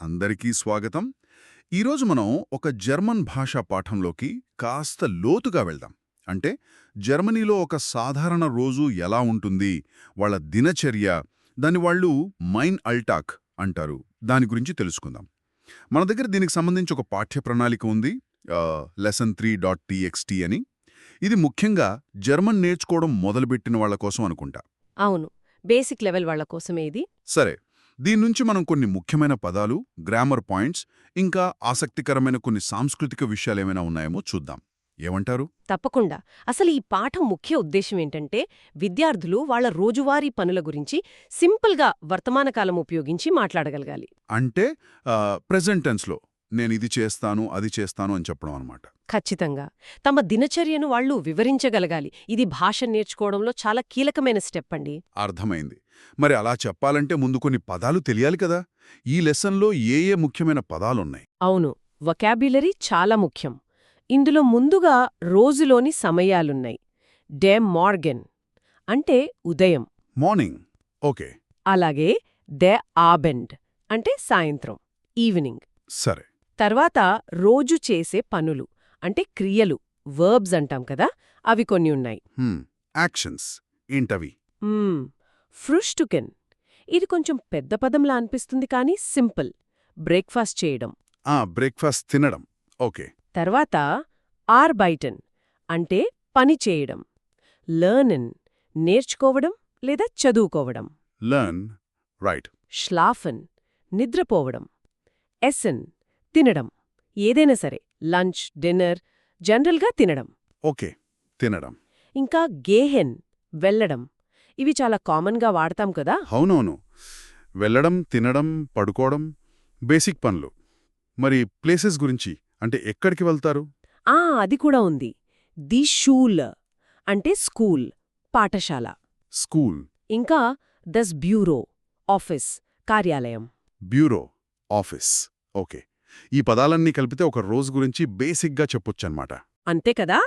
అందరికీ స్వాగతం. ఈరోజు మనం ఒక జర్మన్ భాషా పాఠంలోకి కాస్త లోతుగా వెళ్దాం. అంటే జర్మనీలో ఒక సాధారణ రోజు ఎలా ఉంటుంది, వాళ్ళ దినచర్య, దాన్ని వాళ్ళు మైన్ అల్టాక్ అంటారు, దాని గురించి తెలుసుకుందాం. మన దగ్గర దీనికి సంబంధించి ఒక పాఠ్య ప్రణాళిక ఉంది, lesson3.txt అని. ఇది ముఖ్యంగా జర్మన్ నేర్చుకోవడం మొదలుపెట్టిన వాళ్ళ కోసం అనుకుంటా. అవును, బేసిక్ లెవెల్ వాళ్ళ కోసమే ఇది. సరే, దీని నుంచి మనం కొన్ని ముఖ్యమైన పదాలు, గ్రామర్ పాయింట్స్, ఇంకా ఆసక్తికరమైన కొన్ని సాంస్కృతిక విషయాలేమైనా ఉన్నాయేమో చూద్దాం. ఏమంటారు? తప్పకుండా. అసలు ఈ పాఠం ముఖ్య ఉద్దేశం ఏంటంటే, విద్యార్థులు వాళ్ళ రోజువారీ పనుల గురించి సింపుల్గా వర్తమానకాలం ఉపయోగించి మాట్లాడగలగాలి. అంటే ప్రెజెంట్ టెన్స్లో నేను ఇది చేస్తాను, అది చేస్తాను అని చెప్పడం అనమాట. ఖచ్చితంగా. తమ దినచర్యను వాళ్ళు వివరించగలగాలి. ఇది భాష నేర్చుకోవడంలో చాలా కీలకమైన స్టెప్ అండి. అర్థమైంది. మరి అలా చెప్పాలంటే ముందు కొన్ని పదాలు తెలియాలి కదా. ఈ లెసన్లో ఏ ముఖ్యమైన పదాలున్నాయి? అవును, వొకాబ్యులరీ చాలా ముఖ్యం. ఇందులో ముందుగా రోజులోని సమయాలున్నాయి. డే మార్గెన్ అంటే ఉదయం, మార్నింగ్. ఓకే, అలాగే డే ఆబెండ్ అంటే సాయంత్రం, ఈవినింగ్. సరే. తర్వాత రోజు చేసే పనులు అంటే క్రియలు, వర్బ్స్ అంటాం కదా, అవి కొన్ని ఉన్నాయి. యాక్షన్స్ ఏంటవి? ఫ్రుష్టుకెన్, ఇది కొంచెం పెద్ద పదంలా అనిపిస్తుంది కానీ సింపుల్. బ్రేక్ఫాస్ట్ చేయడం. బ్రేక్ఫాస్ట్ తినడం. ఓకే. తర్వాత ఆర్బైటన్ అంటే పని చేయడం. లర్నెన్ నేర్చుకోవడం లేదా చదువుకోవడం. Learn, right. ష్లాఫెన్ నిద్రపోవడం. ఎసెన్ తినడం, ఏదైనా సరే, లంచ్, డిన్నర్, జనరల్గా తినడం. ఓకే, తినడం. ఇంకా గేహెన్ వెళ్ళడం. ఇవి చాలా కామన్గా వాడతాం కదా. అవునవును, వెళ్ళడం, తినడం, పడుకోవడం, బేసిక్ పనులు. మరి ప్లేసెస్ గురించి, అంటే ఎక్కడికి వెళ్తారు? అది కూడా ఉంది. ది షూల్ అంటే స్కూల్, పాఠశాల. స్కూల్. ఇంకా దస్ బ్యూరో ఆఫీస్, కార్యాలయం. Bureau, office. ఓకే. ఈ పదాలన్నీ కలిపితే ఒక రోజు గురించి బేసిక్గా చెప్పొచ్చన్నమాట. అంతే కదా.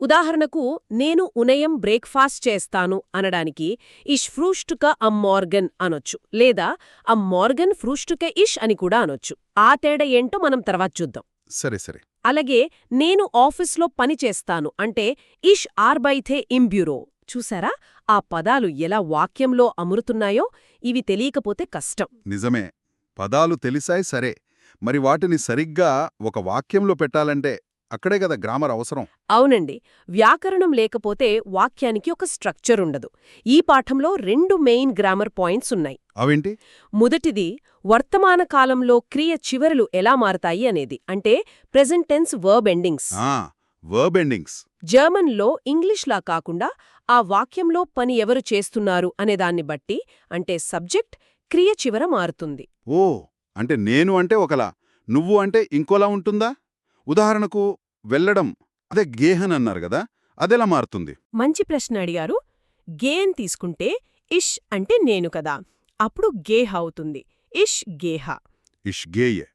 ఉదాహరణకు, నేను ఉదయం బ్రేక్ఫాస్ట్ చేస్తాను అనడానికి ఇష్ ఫ్రూస్టుక అమ్ మార్గన్ అనొచ్చు, లేదా అమ్ మార్గన్ ఫ్రూస్టుక ఇష్ అని కూడా అనొచ్చు. ఆ తేడా ఏంటో మనం తర్వాత చూద్దాం. సరే సరే. అలాగే నేను ఆఫీస్లో పని చేస్తాను అంటే ఇష్ ఆర్బైథే ఇమ్ బ్యూరో. చూసారా ఆ పదాలు ఎలా వాక్యంలో అమరుతున్నాయో? ఇవి తెలియకపోతే కష్టం. నిజమే, పదాలు తెలిసాయి సరే, మరి వాటిని సరిగ్గా ఒక వాక్యంలో పెట్టాలంటే అక్కడే కదా గ్రామర్ అవసరం. అవునండి, వ్యాకరణం లేకపోతే వాక్యానికి ఒక స్ట్రక్చర్ ఉండదు. ఈ పాఠంలో 2 మెయిన్ గ్రామర్ పాయింట్స్ ఉన్నాయి. అవేంటి? మొదటిది, వర్తమాన కాలంలో క్రియ చివరలు ఎలా మారతాయి అనేది, అంటే present tense verb endings. Verb endings. జర్మన్లో ఇంగ్లీష్లా కాకుండా ఆ వాక్యంలో పని ఎవరు చేస్తున్నారు అనేదాన్ని బట్టి, అంటే సబ్జెక్ట్, క్రియ చివర మారుతుంది. ఓ, అంటే నేను అంటే ఒకలా, నువ్వు అంటే ఇంకోలా ఉంటుందా? ఉదాహరణకు వెళ్ళడం, అదే గేహన్ అన్నారు కదా, అదెలా మారుతుంది? మంచి ప్రశ్న అడిగారు. గేన్ తీసుకుంటే ఇష్ అంటే నేను కదా, అప్పుడు గేహ అవుతుంది. ఇష్ గేహ. ఇష్ గేయే,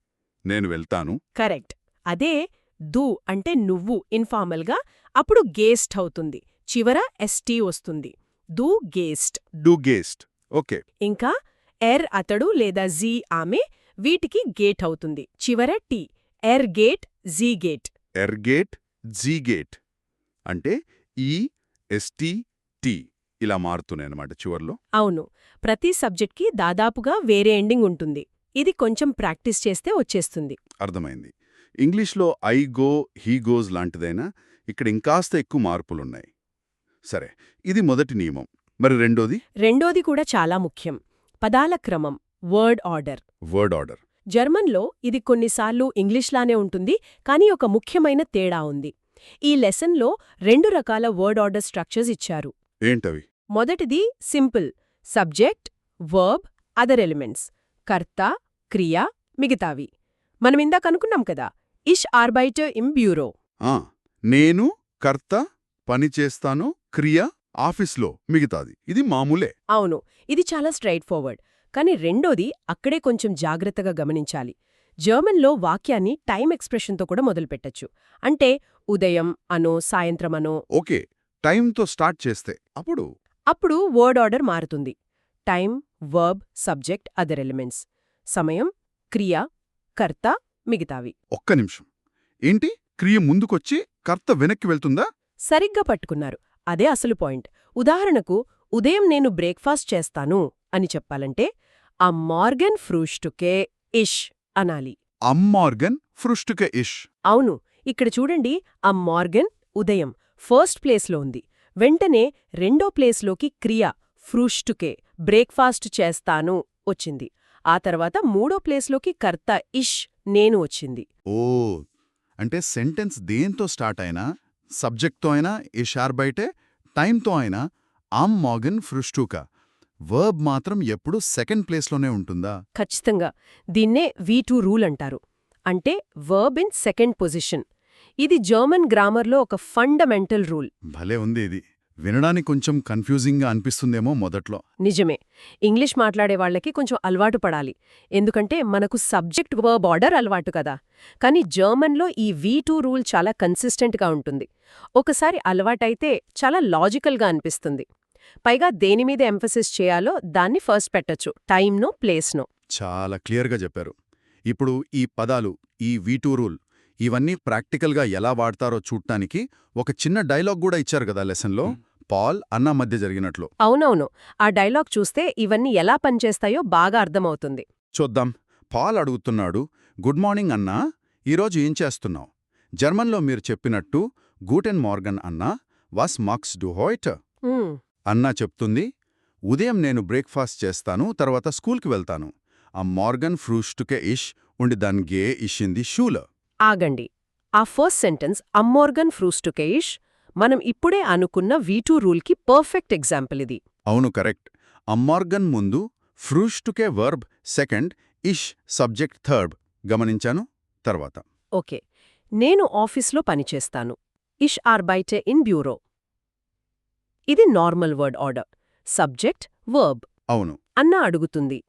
నేను వెళ్తాను. కరెక్ట్. అదే దు అంటే నువ్వు ఇన్ఫార్మల్గా, అప్పుడు గేస్ట్ అవుతుంది. చివర ఎస్టీ వస్తుంది. దు గేస్ట్. డు గేస్ట్. ఓకే. ఇంకా ఎర్ అతడు లేదా జీ ఆమె, వీటికి గేట్ అవుతుంది. చివర టీ. ఎర్ గేట్, జీ గేట్. ఎర్ గేట్, జీ గేట్. అంటే ఈ, ఎస్టీ, టీ ఇలా మారుతున్నాయన్నమాట చివర్లో. అవును, ప్రతి సబ్జెక్ట్కి దాదాపుగా వేరే ఎండింగ్ ఉంటుంది. ఇది కొంచెం ప్రాక్టీస్ చేస్తే వచ్చేస్తుంది. అర్థమైంది. ఇంగ్లీష్లో ఐ గో, హీ గోజ్ లాంటిదైనా ఇక్కడ ఇంకాస్త ఎక్కువ మార్పులున్నాయి. సరే, ఇది మొదటి నియమం. మరి రెండోది కూడా చాలా ముఖ్యం. పదాల క్రమం, వర్డ్ ఆర్డర్. Word order. జర్మన్లో ఇది కొన్నిసార్లు ఇంగ్లీష్లానే ఉంటుంది, కానీ ఒక ముఖ్యమైన తేడా ఉంది. ఈ లెసన్లో 2 రకాల వర్డ్ ఆర్డర్ స్ట్రక్చర్స్ ఇచ్చారు. ఏంటవి? మొదటిది simple, subject, verb, other elements, కర్త, క్రియ, మిగతావి. మనమిందాక అనుకున్నాం కదా, ఇష్ ఆర్బైటర్ ఇమ్ బ్యూరో. నేను కర్త, పని చేస్తాను, క్రియ, ఆఫీస్లో మిగతాది. ఇది మామూలే. అవును, ఇది చాలా స్ట్రైట్ ఫార్వర్డ్. కానీ రెండోది అక్కడే కొంచెం జాగ్రత్తగా గమనించాలి. జర్మన్లో వాక్యాన్ని టైం ఎక్స్ప్రెషన్తో కూడా మొదలుపెట్టచ్చు. అంటే ఉదయం అనో, సాయంత్రం అనో. ఓకే, టైంతో స్టార్ట్ చేస్తే అప్పుడు వర్డ్ ఆర్డర్ మారుతుంది. Time, verb, subject, other elements. సమయం, క్రియ, కర్త మిగతావి. ఒక్క నిమిషం. ఏంటి, క్రియ ముందుకొచ్చి కర్త వెనక్కి వెళ్తుందా? సరిగ్గా పట్టుకున్నారు. అదే అసలు పాయింట్. ఉదాహరణకు, ఉదయం నేను బ్రేక్ఫాస్ట్ చేస్తాను అని చెప్పాలంటే ఆ మార్గన్ ఫ్రూస్టుకే ఇష్ అనాలి. అమ్మార్గన్ ఫ్రుష్టుకే ఇష్. అవును, ఇక్కడ చూడండి, ఆ మార్గన్ ఉదయం ఫస్ట్ ప్లేస్లో ఉంది. వెంటనే రెండో ప్లేస్లోకి క్రియ ఫ్రూస్టుకే బ్రేక్ఫాస్ట్ చేస్తాను వచ్చింది. ఆ తర్వాత మూడో ప్లేస్లోకి కర్త ఇష్ నేను వచ్చింది. ఓ, అంటే సెంటెన్స్ దేంతో స్టార్ట్ అయినా, సబ్జెక్ట్తో అయినా ఇషార్ బయటే, టైంతో అయినా అమ్మార్గన్ ఫ్రుష్టుకా. వర్బ్ మాత్రం ఎప్పుడూ సెకండ్ ప్లేస్లోనే ఉంటుందా? ఖచ్చితంగా. దీన్నే V2 రూల్ అంటారు. అంటే వర్బ్ ఇన్ సెకండ్ పొజిషన్. ఇది జర్మన్ గ్రామర్లో ఒక ఫండమెంటల్ రూల్. భలే ఉంది ఇది. వినడానికి కొంచెం కన్ఫ్యూజింగ్గా అనిపిస్తుందేమో మొదట్లో. నిజమే. ఇంగ్లీష్ మాట్లాడే వాళ్ళకి కొంచెం అలవాటు పడాలి. ఎందుకంటే మనకు సబ్జెక్ట్ వర్బ్ ఆర్డర్ అలవాటు కదా. కానీ జర్మన్లో ఈ V2 రూల్ చాలా కన్సిస్టెంట్గా ఉంటుంది. ఒకసారి అలవాటైతే చాలా లాజికల్గా అనిపిస్తుంది. పైగా దేనిమీద ఎంఫసిస్ చేయాలో దాన్ని ఫస్ట్ పెట్టొచ్చు, టైంనో ప్లేస్నో. చాలా క్లియర్గా చెప్పారు. ఇప్పుడు ఈ పదాలు, ఈ V2 రూల్, ఇవన్నీ ప్రాక్టికల్గా ఎలా వాడతారో చూడ్డానికి ఒక చిన్న డైలాగ్ కూడా ఇచ్చారు కదా లెసన్లో, పాల్ అన్నా మధ్య జరిగినట్లు. అవునవును, ఆ డైలాగ్ చూస్తే ఇవన్నీ ఎలా పనిచేస్తాయో బాగా అర్థమవుతుంది. చూద్దాం. పాల్ అడుగుతున్నాడు, గుడ్ మార్నింగ్ అన్నా, ఈరోజు ఏం చేస్తున్నావు? జర్మన్లో మీరు చెప్పినట్టు గూటెన్ మార్గన్ అన్నా, వాస్ మాక్స్ డు హోయిట్. ఉమ్, అన్నా చెప్తుంది, ఉదయం నేను బ్రేక్ఫాస్ట్ చేస్తాను, తర్వాత స్కూల్కి వెళ్తాను. ఆ మార్గన్ ఫ్రూస్టుకే ఇష్ ఉండి దాని గే ఇషింది షూల. ఆగండి. ఆ ఫస్ట్ సెంటెన్స్ అమ్మోర్గన్ ఫ్రూస్టుకేయిష్ మనం ఇప్పుడే అనుకున్న V2 రూల్కి పర్ఫెక్ట్ ఎగ్జాంపుల్ ఇది. అవును, కరెక్ట్. అమ్మార్గన్ ముందు, ఫ్రూస్టుకే వర్బ్ సెకండ్, ఇష్ సబ్జెక్ట్ థర్డ్. గమనించాను. తర్వాత ఓకే, నేను ఆఫీస్లో పనిచేస్తాను. ఇష్ ఆర్బైటే ఇన్ బ్యూరో. ఇది normal word order. Subject verb. అవును. అన్న అడుగుతుంది,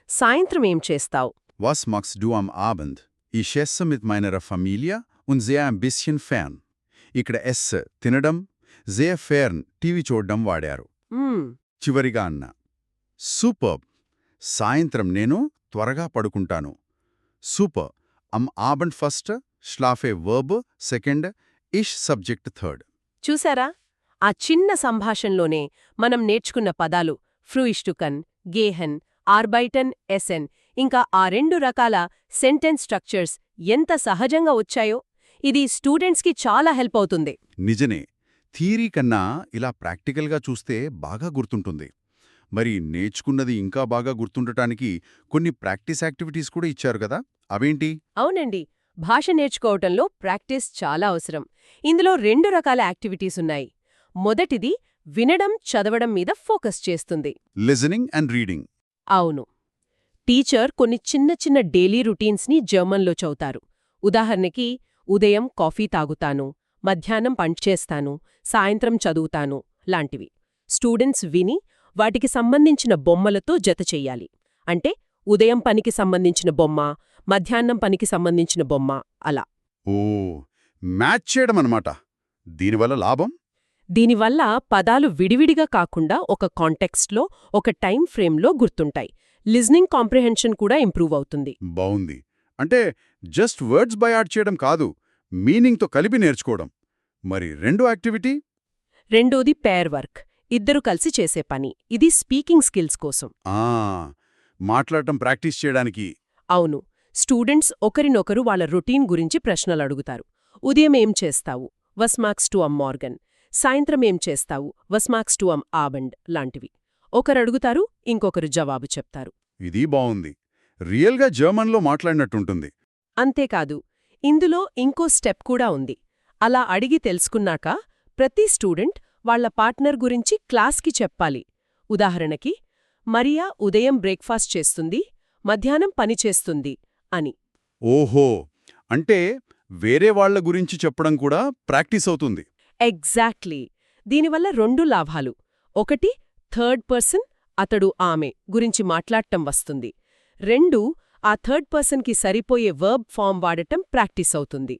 సాయంత్రం ఏం చేస్తావ్? Was machst du am Abend? Ich esse mit meiner Familie und sehe ein bisschen fern. ఇక్కడ ఎస్ తినడం, sehr fern టీవీ చూడడం వాడారు. మ్మ్, చివరిగా అన్న సూపర్, సాయంత్రం నేను త్వరగా పడుకుంటాను. Super, am Abend first, schlafe verb second, ఇష్ సబ్జెక్ట్ థర్డ్. చూసారా? ఆ చిన్న సంభాషణలోనే మనం నేర్చుకున్న పదాలు ఫ్రూయిష్టుకన్, గేహెన్, ఆర్బైటన్, ఎసెన్, ఇంకా ఆ 2 రకాల సెంటెన్స్ స్ట్రక్చర్స్ ఎంత సహజంగా వచ్చాయో. ఇది స్టూడెంట్స్కి చాలా హెల్ప్ అవుతుంది. నిజనే. థియరీ కన్నా ఇలా ప్రాక్టికల్గా చూస్తే బాగా గుర్తుంటుంది. మరి నేర్చుకున్నది ఇంకా బాగా గుర్తుండటానికి కొన్ని ప్రాక్టీస్ యాక్టివిటీస్ కూడా ఇచ్చారు కదా, అవేంటి? అవునండి, భాష నేర్చుకోవటంలో ప్రాక్టీస్ చాలా అవసరం. ఇందులో 2 రకాల యాక్టివిటీస్ ఉన్నాయి. మొదటిది వినడం, చదవడం మీద ఫోకస్ చేస్తుంది. Listening and reading. అవును, టీచర్ కొన్ని చిన్న చిన్న డైలీ రొటీన్స్ని జర్మన్లో చదువుతారు. ఉదాహరణకి, ఉదయం కాఫీ తాగుతాను, మధ్యాహ్నం పంచేస్తాను, సాయంత్రం చదువుతాను లాంటివి. స్టూడెంట్స్ విని వాటికి సంబంధించిన బొమ్మలతో జత చెయ్యాలి. అంటే ఉదయం పనికి సంబంధించిన బొమ్మ, మధ్యాహ్నం పనికి సంబంధించిన బొమ్మ, అలా. ఓ, మ్యాచ్ చేయడం అన్నమాట. దీనివల్ల లాభం? దీనివల్ల పదాలు విడివిడిగా కాకుండా ఒక కాంటెక్స్ట్లో, ఒక టైం ఫ్రేమ్లో గుర్తుంటాయి. లిజనింగ్ కాంప్రిహెన్షన్ కూడా ఇంప్రూవ్ అవుతుంది. బావుంది. అంటే జస్ట్ వర్డ్స్ బై యాడ్ చేయడం కాదు, మీనింగ్తో కలిపి నేర్చుకోవడం. మరి రెండో యాక్టివిటీ? రెండోది పేర్ వర్క్, ఇద్దరు కలిసి చేసే పని. ఇది స్పీకింగ్ స్కిల్స్ కోసం. మాట్లాడటం ప్రాక్టీస్ చేయడానికి. అవును, స్టూడెంట్స్ ఒకరినొకరు వాళ్ళ రొటీన్ గురించి ప్రశ్నలు అడుగుతారు. ఉదయం ఏం చేస్తావు? వస్ మార్క్స్ టు అమ్ మార్గన్. సాయంత్రం ఏం చేస్తావు? వస్ మార్క్స్ టు అమ్ ఆబండ్ లాంటివి. ఒకరు అడుగుతారు, ఇంకొకరు జవాబు చెప్తారు. ఇది బావుంది. రియల్గా జర్మన్లో మాట్లాడినట్టుంటుంది. అంతేకాదు, ఇందులో ఇంకో స్టెప్ కూడా ఉంది. అలా అడిగి తెలుసుకున్నాక ప్రతి స్టూడెంట్ వాళ్ళ పార్ట్నర్ గురించి క్లాస్కి చెప్పాలి. ఉదాహరణకి, మరియా ఉదయం బ్రేక్ఫాస్ట్ చేస్తుంది, మధ్యాహ్నం పని చేస్తుంది అని. ఓహో, అంటే వేరే వాళ్ల గురించి చెప్పడం కూడా ప్రాక్టీస్ అవుతుంది. ఎగ్జాక్ట్లీ. దీనివల్ల 2 లాభాలు. ఒకటి, థర్డ్ పర్సన్, అతడు ఆమె గురించి మాట్లాడటం వస్తుంది. 2, ఆ థర్డ్ పర్సన్కి సరిపోయే వర్బ్ ఫామ్ వాడటం ప్రాక్టీస్ అవుతుంది.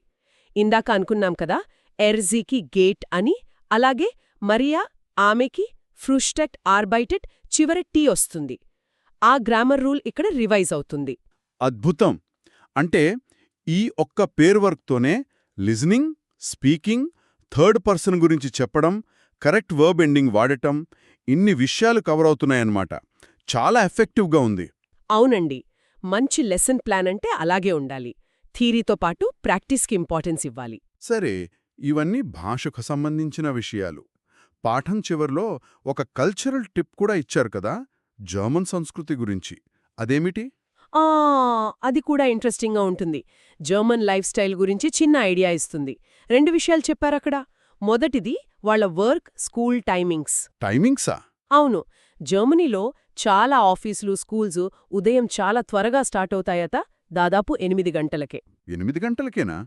ఇందాక అనుకున్నాం కదా, ఎర్జీకి గేట్ అని, అలాగే మరియా ఆమెకి ఫ్రూస్టెట్ ఆర్బైటెట్ చివర టీ వస్తుంది. ఆ గ్రామర్ రూల్ ఇక్కడ రివైజ్ అవుతుంది. అద్భుతం. అంటే ఈ ఒక్క పేర్ వర్క్తోనే లిజనింగ్, స్పీకింగ్, థర్డ్ పర్సన్ గురించి చెప్పడం, కరెక్ట్ వర్బ్ ఎండింగ్ వాడటం, ఇన్ని విషయాలు కవర్ అవుతున్నాయన్నమాట. చాలా ఎఫెక్టివ్గా ఉంది. అవునండి. మంచి లెసన్ ప్లాన్ అంటే అలాగే ఉండాలి. థీరీతో పాటు ప్రాక్టీస్కి ఇంపార్టెన్స్ ఇవ్వాలి. సరే, ఇవన్నీ భాషకు సంబంధించిన విషయాలు. పాఠం చివర్లో ఒక కల్చరల్ టిప్ కూడా ఇచ్చారు కదా, జర్మన్ సంస్కృతి గురించి. అదేమిటి? ఆ అది కూడా ఇంట్రెస్టింగ్గా ఉంటుంది. జర్మన్ లైఫ్ స్టైల్ గురించి చిన్న ఐడియా ఇస్తుంది. 2 విషయాలు చెప్పారక్కడ. మొదటిది వాళ్ళ వర్క్, స్కూల్ టైమింగ్స్. టైమింగ్సా? అవును. జర్మనీలో చాలా ఆఫీసులు, స్కూల్స్ ఉదయం చాలా త్వరగా స్టార్ట్ అవుతాయట, దాదాపు 8 గంటలకే. 8 గంటలకేనా?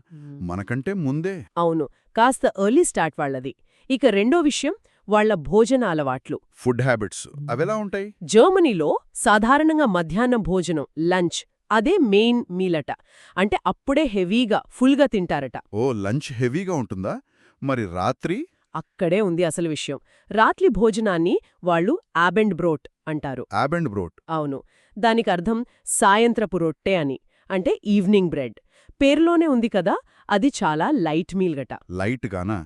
మనకంటే ముందే. అవును, కాస్త ఎర్లీ స్టార్ట్ వాళ్ళది. ఇక రెండో విషయం వాళ్ళ భోజన అలవాట్లు. ఫుడ్ హ్యాబిట్స్ అవెలా ఉంటాయి? జర్మనీలో సాధారణంగా మధ్యాహ్నం భోజనం, లంచ్, అదే మెయిన్ మీలట. అంటే అప్పుడే హెవీగా, ఫుల్గా తింటారట. ఓ, లంచ్ హెవీగా ఉంటుందా? మరి రాత్రి? అక్కడే ఉంది అసలు విషయం. రాత్రి భోజనాన్ని వాళ్ళు ఆబెండ్ బ్రోట్ అంటారు. ఆబెండ్ బ్రోట్? అవును. దానికర్థం సాయంత్రపు రొట్టె అని, అంటే ఈవినింగ్ బ్రెడ్. పేరులోనే ఉంది కదా, అది చాలా లైట్ మీల్ గట. లైట్ గానా?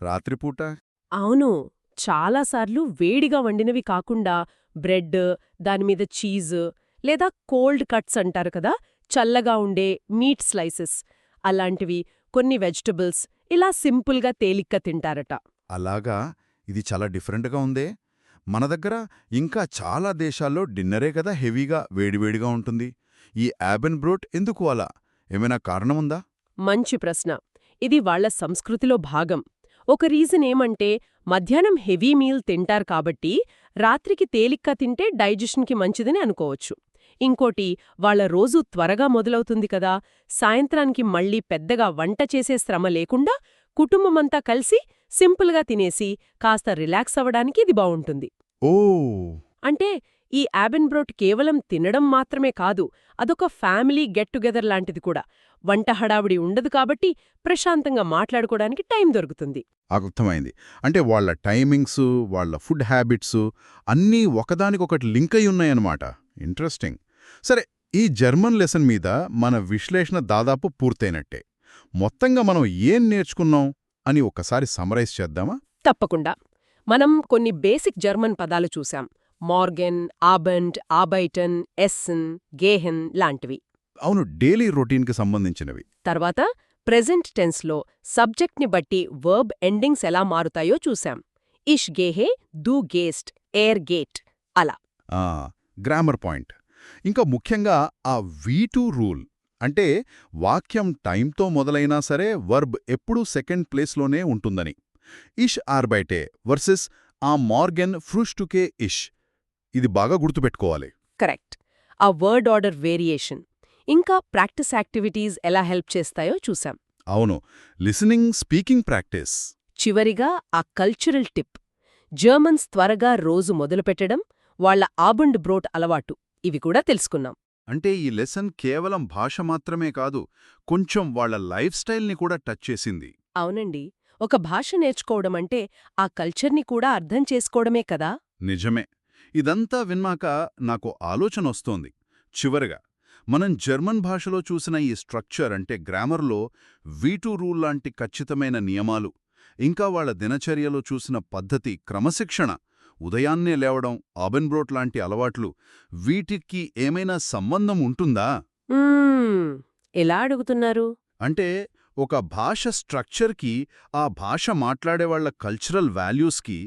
రాత్రిపూట? అవును. చాలాసార్లు వేడిగా వండినవి కాకుండా బ్రెడ్, దానిమీద చీజ్, లేదా కోల్డ్ కట్స్ అంటారు కదా, చల్లగా ఉండే మీట్ స్లైసెస్ అలాంటివి, కొన్ని వెజిటబుల్స్, ఇలా సింపుల్గా తేలిగ్గా తింటారట. అలాగా? ఇది చాలా డిఫరెంట్గా ఉందే. మన దగ్గర ఇంకా చాలా దేశాల్లో డిన్నరే కదా హెవీగా, వేడివేడిగా ఉంటుంది. ఈ ఆబెన్ బ్రోట్ ఎందుకు అలా? ఏమైనా కారణముందా? మంచి ప్రశ్న. ఇది వాళ్ళ సంస్కృతిలో భాగం. ఒక రీజన్ ఏమంటే, మధ్యాహ్నం హెవీ మీల్ తింటారు కాబట్టి రాత్రికి తేలిగ్గా తింటే డైజెషన్కి మంచిదని అనుకోవచ్చు. ఇంకోటి, వాళ్ళ రోజు త్వరగా మొదలవుతుంది కదా, సాయంత్రానికి మళ్ళీ పెద్దగా వంట చేసే శ్రమ లేకుండా కుటుంబమంతా కలిసి సింపుల్గా తినేసి కాస్త రిలాక్స్ అవ్వడానికి ఇది బావుంటుంది. ఓ, అంటే ఈ ఆబెన్ బ్రోట్ కేవలం తినడం మాత్రమే కాదు, అదొక ఫ్యామిలీ గెట్ టుగెదర్ లాంటిది కూడా. వంట హడావిడి ఉండదు కాబట్టి ప్రశాంతంగా మాట్లాడుకోవడానికి టైం దొరుకుతుంది. అర్థమైంది. అంటే వాళ్ళ టైమింగ్స్, వాళ్ళ ఫుడ్ హ్యాబిట్స్ అన్నీ ఒకదానికొకటి లింక్ అయి ఉన్నాయన్నమాట. ఇంట్రెస్టింగ్. సరే, ఈ జర్మన్ లెసన్ మీద మన విశ్లేషణ దాదాపు పూర్తయినట్టే. మొత్తంగా మనం ఏం నేర్చుకున్నాం అని ఒక్కసారి సమరైజ్ చేద్దామా? తప్పకుండా. మనం కొన్ని బేసిక్ జర్మన్ పదాలు చూశాం. మార్గెన్, ఆబెండ్, ఆబైటన్, ఎస్సెన్, గేహెన్ లాంటివి. అవును, డైలీ రొటీన్కి సంబంధించినవి. తర్వాత ప్రెజెంట్ టెన్స్లో సబ్జెక్ట్ని బట్టి వర్బ్ ఎండింగ్స్ ఎలా మారుతాయో చూశాం. ఇష్ గేహే, దు గేస్ట్, ఏర్ గేట్ అలా. Grammar point. ఇంకా ముఖ్యంగా ఆ V2 రూల్, అంటే వాక్యం టైంతో మొదలైనా సరే వర్బ్ ఎప్పుడూ సెకండ్ ప్లేస్లోనే ఉంటుందని. ఇష్ ఆర్బైటే వర్సెస్ ఆ మార్గెన్ ఫ్రూస్టుకే ఇష్. ఇది బాగా గుర్తుపెట్టుకోవాలి. కరెక్ట్. ఆ వర్డ్ ఆర్డర్ వేరియేషన్, ఇంకా ప్రాక్టీస్ యాక్టివిటీస్ ఎలా హెల్ప్ చేస్తాయో చూశాం. అవును, లిసనింగ్, స్పీకింగ్ ప్రాక్టీస్. చివరిగా ఆ కల్చరల్ టిప్, జర్మన్స్ త్వరగా రోజు మొదలుపెట్టడం, వాళ్ళ ఆబండ్ బ్రోట్ అలవాటు, ఇవి కూడా తెలుసుకున్నాం. అంటే ఈ లెసన్ కేవలం భాష మాత్రమే కాదు, కొంచెం వాళ్ళ లైఫ్ స్టైల్ని కూడా టచ్ చేసింది. అవునండి. ఒక భాష నేర్చుకోవడం అంటే ఆ కల్చర్ని కూడా అర్థం చేసుకోవడమే కదా. నిజమే. ఇదంతా విన్నాక నాకు ఆలోచనొస్తోంది. చివరగా, మనం జర్మన్ భాషలో చూసిన ఈ స్ట్రక్చర్, అంటే గ్రామర్లో V2 రూల్ లాంటి ఖచ్చితమైన నియమాలు, ఇంకా వాళ్ళ దినచర్యలో చూసిన పద్ధతి, క్రమశిక్షణ, ఉదయాన్నే లేవడం, ఆబెన్బ్రోట్ లాంటి అలవాట్లు, వీటికి ఏమైనా సంబంధం ఉంటుందా? ఎలా అడుగుతున్నారు? అంటే ఒక భాష స్ట్రక్చర్కి, ఆ భాష మాట్లాడేవాళ్ల కల్చరల్ వాల్యూస్కి,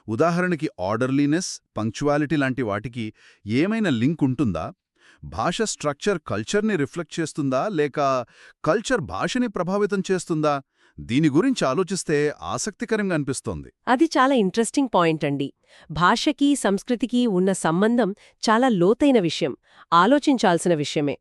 ఉదాహరణకి ఆర్డర్లీనెస్, పంక్చువాలిటీ లాంటి వాటికి ఏమైనా లింక్ ఉంటుందా? భాష స్ట్రక్చర్ కల్చర్ని రిఫ్లెక్ట్ చేస్తుందా, లేక కల్చర్ భాషని ప్రభావితం చేస్తుందా? దీని గురించి ఆలోచిస్తే ఆసక్తికరంగా అనిపిస్తోంది. అది చాలా ఇంట్రెస్టింగ్ పాయింట్ అండి. భాషకి, సంస్కృతికి ఉన్న సంబంధం చాలా లోతైన విషయం, ఆలోచించాల్సిన విషయమే.